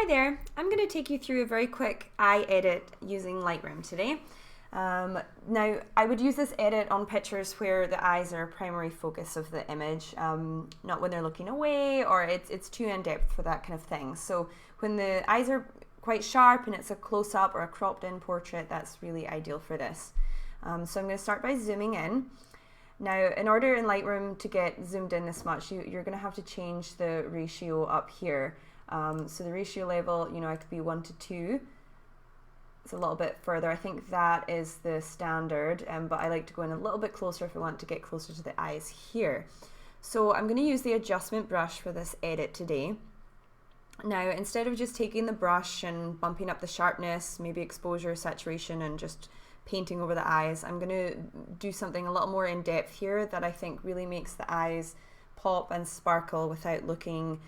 Hi there, I'm going to take you through a very quick eye edit using Lightroom today. Now, I would use this edit on pictures where the eyes are a primary focus of the image, not when they're looking away or it's too in-depth for that kind of thing. So when the eyes are quite sharp and it's a close-up or a cropped-in portrait, that's really ideal for this. So I'm going to start by zooming in. Now, in order in Lightroom to get zoomed in this much, you're going to have to change the ratio up here. So the ratio level, it could be 1 to 2. It's a little bit further. I think that is the standard, but I like to go in a little bit closer if I want to get closer to the eyes here. So I'm going to use the adjustment brush for this edit today. Now, instead of just taking the brush and bumping up the sharpness, maybe exposure, saturation, and just painting over the eyes, I'm going to do something a little more in depth here that I think really makes the eyes pop and sparkle without looking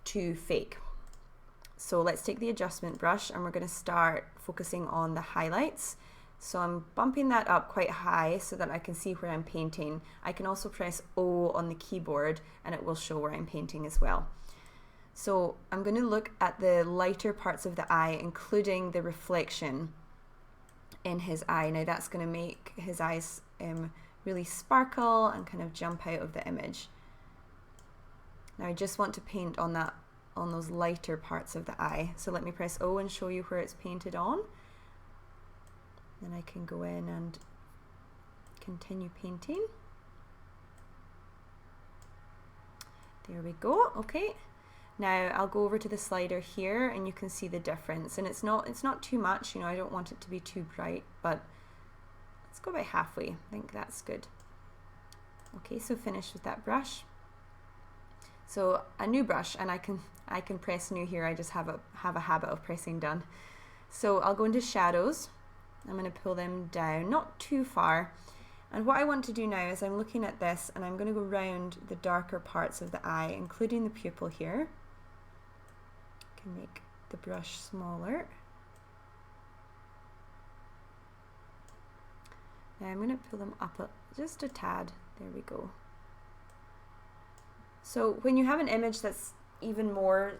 too fake. So let's take the adjustment brush and we're going to start focusing on the highlights. So I'm bumping that up quite high so that I can see where I'm painting. I can also press O on the keyboard and it will show where I'm painting as well. So I'm going to look at the lighter parts of the eye, including the reflection in his eye. Now that's going to make his eyes really sparkle and kind of jump out of the image. Now I just want to paint on those lighter parts of the eye. So let me press O and show you where it's painted on. Then I can go in and continue painting. There we go. Okay. Now I'll go over to the slider here and you can see the difference. And it's not too much, I don't want it to be too bright, but let's go about halfway. I think that's good. Okay, so finish with that brush. So a new brush, and I can press new here. I just have a habit of pressing done. So I'll go into shadows. I'm going to pull them down, not too far. And what I want to do now is I'm looking at this and I'm going to go around the darker parts of the eye, including the pupil here. I can make the brush smaller. Now I'm going to pull them up just a tad. There we go. So when you have an image that's even more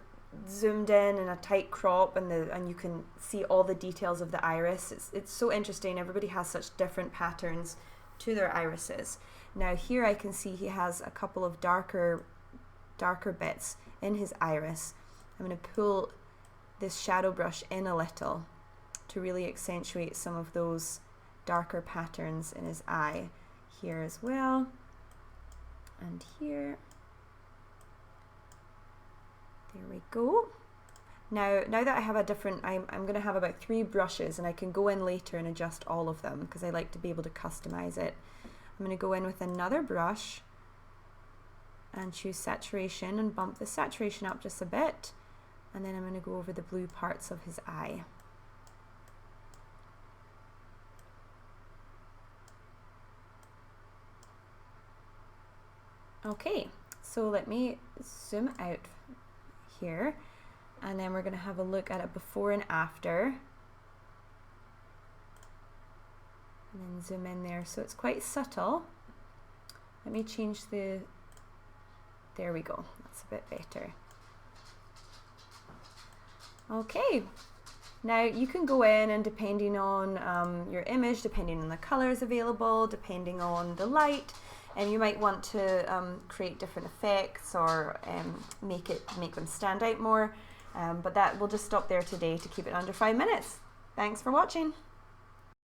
zoomed in and a tight crop and you can see all the details of the iris, it's so interesting. Everybody has such different patterns to their irises. Now here I can see he has a couple of darker bits in his iris. I'm going to pull this shadow brush in a little to really accentuate some of those darker patterns in his eye here as well, and here. There we go. Now that I have I'm going to have about 3 brushes and I can go in later and adjust all of them because I like to be able to customize it. I'm going to go in with another brush and choose saturation and bump the saturation up just a bit, and then I'm going to go over the blue parts of his eye. Okay, so let me zoom out here, and then we're going to have a look at it before and after, and then zoom in there. So it's quite subtle. Let me change there we go, that's a bit better. Okay, now you can go in and depending on your image, depending on the colors available, depending on the light, and you might want to create different effects or make them stand out more. But that we'll just stop there today to keep it under 5 minutes. Thanks for watching.